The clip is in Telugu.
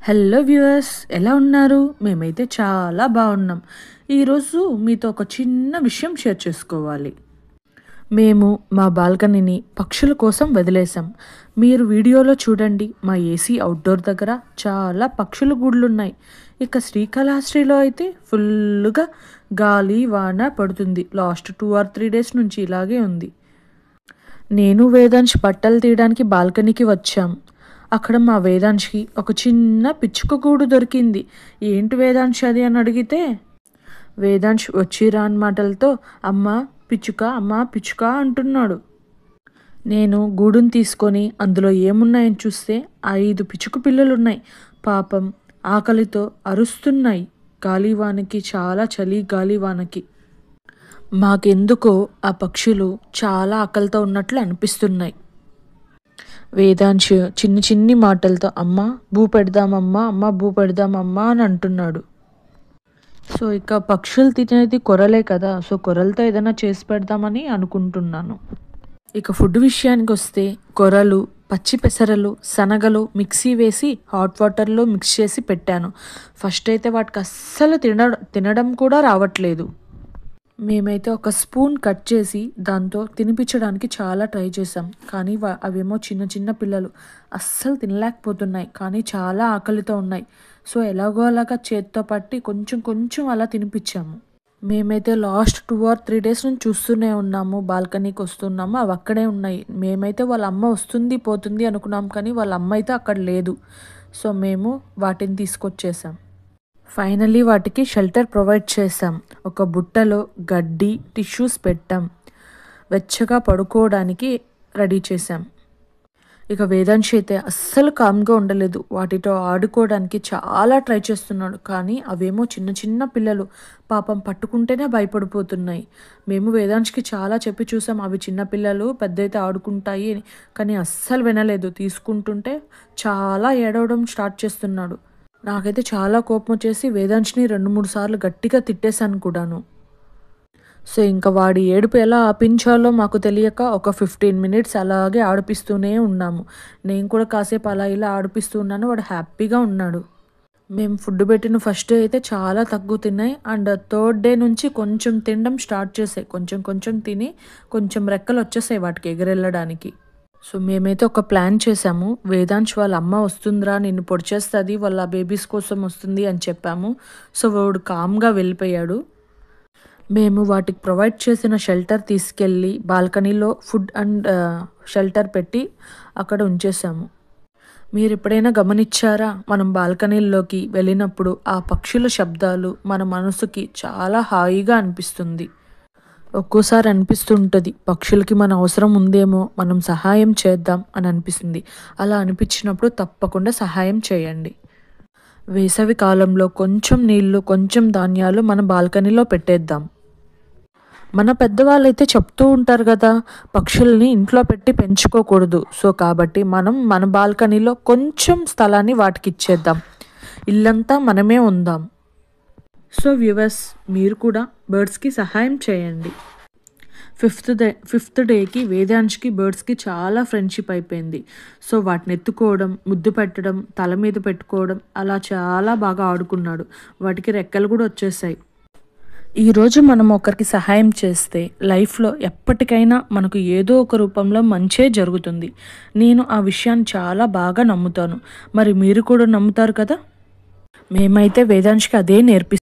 హలో వ్యూవర్స్, ఎలా ఉన్నారు? మేమైతే చాలా బాగున్నాం. ఈరోజు మీతో ఒక చిన్న విషయం షేర్ చేసుకోవాలి. మేము మా బాల్కనీని పక్షుల కోసం వదిలేసాం. మీరు వీడియోలో చూడండి, మా ఏసీ అవుట్డోర్ దగ్గర చాలా పక్షుల గూడ్లున్నాయి. ఇక శ్రీకాళహస్తిలో అయితే ఫుల్గా గాలి వాన పడుతుంది. లాస్ట్ 2 or 3 days నుంచి ఇలాగే ఉంది. నేను వేదాంశ్ బట్టలు తీయడానికి బాల్కనీకి వచ్చాం. అక్కడ మా వేదాంశ్కి ఒక చిన్న పిచ్చుక గూడు దొరికింది. ఏంటి వేదాంశ్ అది అని అడిగితే, వేదాంశ్ వచ్చి రాని మాటలతో అమ్మ పిచ్చుక అంటున్నాడు. నేను గూడుని తీసుకొని అందులో ఏమున్నాయని చూస్తే 5 పిచ్చుక పిల్లలున్నాయి. పాపం ఆకలితో అరుస్తున్నాయి. గాలివానకి, చాలా చలి గాలివానకి. మాకెందుకో ఆ పక్షులు చాలా ఆకలితో ఉన్నట్లు అనిపిస్తున్నాయి. వేదాంశ్ చిన్ని మాటలతో అమ్మ భూ పెడదామమ్మా అని అంటున్నాడు. సో ఇక పక్షులు తినేది కొరలే కదా, సో కొరలతో ఏదైనా చేసి పెడదామని అనుకుంటున్నాను. ఇక ఫుడ్ విషయానికి వస్తే కొరలు, పచ్చి పెసరలు, శనగలు మిక్సీ వేసి హాట్ వాటర్లో మిక్స్ చేసి పెట్టాను. ఫస్ట్ అయితే వాటికి అస్సలు తినడం కూడా రావట్లేదు. మేమైతే ఒక స్పూన్ కట్ చేసి దాంతో తినిపించడానికి చాలా ట్రై చేసాం. కానీ అవేమో చిన్న పిల్లలు అస్సలు తినలేకపోతున్నాయి. కానీ చాలా ఆకలితో ఉన్నాయి. సో ఎలాగో అలాగా చేత్తో పట్టి కొంచెం అలా తినిపించాము. మేమైతే లాస్ట్ 2 or 3 days నుంచి చూస్తూనే ఉన్నాము. బాల్కనీకి వస్తున్నాము, అవి అక్కడే ఉన్నాయి. మేమైతే వాళ్ళ అమ్మ వస్తుంది పోతుంది అనుకున్నాం, కానీ వాళ్ళ అమ్మ అయితే అక్కడ లేదు. సో మేము వాటిని తీసుకొచ్చేసాం. ఫైనల్లీ వాటికి షెల్టర్ ప్రొవైడ్ చేసాం. ఒక బుట్టలో గడ్డి, టిష్యూస్ పెట్టాం. వెచ్చగా పడుకోవడానికి రెడీ చేసాం. ఇక వేదాంశ్ అయితే అస్సలు కామ్గా ఉండలేదు. వాటితో ఆడుకోవడానికి చాలా ట్రై చేస్తున్నాడు. కానీ అవేమో చిన్న పిల్లలు, పాపం పట్టుకుంటేనే భయపడిపోతున్నాయి. మేము వేదాంశ్కి చాలా చెప్పి చూసాం, అవి చిన్నపిల్లలు పెద్దయితే ఆడుకుంటాయి, కానీ అస్సలు వినలేదు. తీసుకుంటుంటే చాలా ఏడవడం స్టార్ట్ చేస్తున్నాడు. నాకైతే చాలా కోపం వచ్చేసి వేదాంశ్ని 2-3 సార్లు గట్టిగా తిట్టేశాను కూడాను. సో ఇంకా వాడి ఏడుపు ఎలా ఆపించాలో మాకు తెలియక ఒక 15 minutes అలాగే ఆడిపిస్తూనే ఉన్నాము. నేను కూడా కాసేపు అలా ఇలా ఆడిపిస్తూ ఉన్నాను. వాడు హ్యాపీగా ఉన్నాడు. మేము ఫుడ్ పెట్టిన ఫస్ట్ డే అయితే చాలా తక్కువ తిన్నాయి. అండ్ 3rd day నుంచి కొంచెం తినడం స్టార్ట్ చేసాయి. కొంచెం తిని కొంచెం రెక్కలు వచ్చేసాయి వాటికి ఎగరెళ్ళడానికి. సో మేమైతే ఒక ప్లాన్ చేసాము. వేదాంశ్ వాళ్ళ అమ్మ వస్తుందిరా, నిన్ను పొడిచేస్తుంది, వాళ్ళ బేబీస్ కోసం వస్తుంది అని చెప్పాము. సో వాడు కామ్గా వెళ్ళిపోయాడు. మేము వాటికి ప్రొవైడ్ చేసిన షెల్టర్ తీసుకెళ్ళి బాల్కనీలో ఫుడ్ అండ్ షెల్టర్ పెట్టి అక్కడ ఉంచేసాము. మీరు ఎప్పుడైనా గమనించారా, మనం బాల్కనీల్లోకి వెళ్ళినప్పుడు ఆ పక్షుల శబ్దాలు మన మనసుకి చాలా హాయిగా అనిపిస్తుంది. ఒక్కోసారి అనిపిస్తుంటుంది, పక్షులకి మన అవసరం ఉందేమో, మనం సహాయం చేద్దాం అని అనిపిస్తుంది. అలా అనిపించినప్పుడు తప్పకుండా సహాయం చేయండి. వేసవి కాలంలో కొంచెం నీళ్లు, కొంచెం ధాన్యాలు మన బాల్కనీలో పెట్టేద్దాం. మన పెద్దవాళ్ళైతే చెప్తూ ఉంటారు కదా, పక్షుల్ని ఇంట్లో పెట్టి పెంచుకోకూడదు. సో కాబట్టి మనం మన బాల్కనీలో కొంచెం స్థలాన్ని వాటికి ఇచ్చేద్దాం. ఇల్లంతా మనమే ఉందాం. సో వ్యూవర్స్, మీరు కూడా బర్డ్స్కి సహాయం చేయండి. 5th డేకి వేదాంశ్కి బర్డ్స్కి చాలా ఫ్రెండ్షిప్ అయిపోయింది. సో వాటిని ఎత్తుకోవడం, ముద్దు పెట్టడం, తల మీద పెట్టుకోవడం, అలా చాలా బాగా ఆడుకున్నాడు. వాటికి రెక్కలు కూడా వచ్చేసాయి. ఈరోజు మనం ఒకరికి సహాయం చేస్తే లైఫ్లో ఎప్పటికైనా మనకు ఏదో ఒక రూపంలో మంచే జరుగుతుంది. నేను ఆ విషయాన్ని చాలా బాగా నమ్ముతాను. మరి మీరు కూడా నమ్ముతారు కదా? మేమైతే వేదాంశ్కి అదే నేర్పిస్తాం.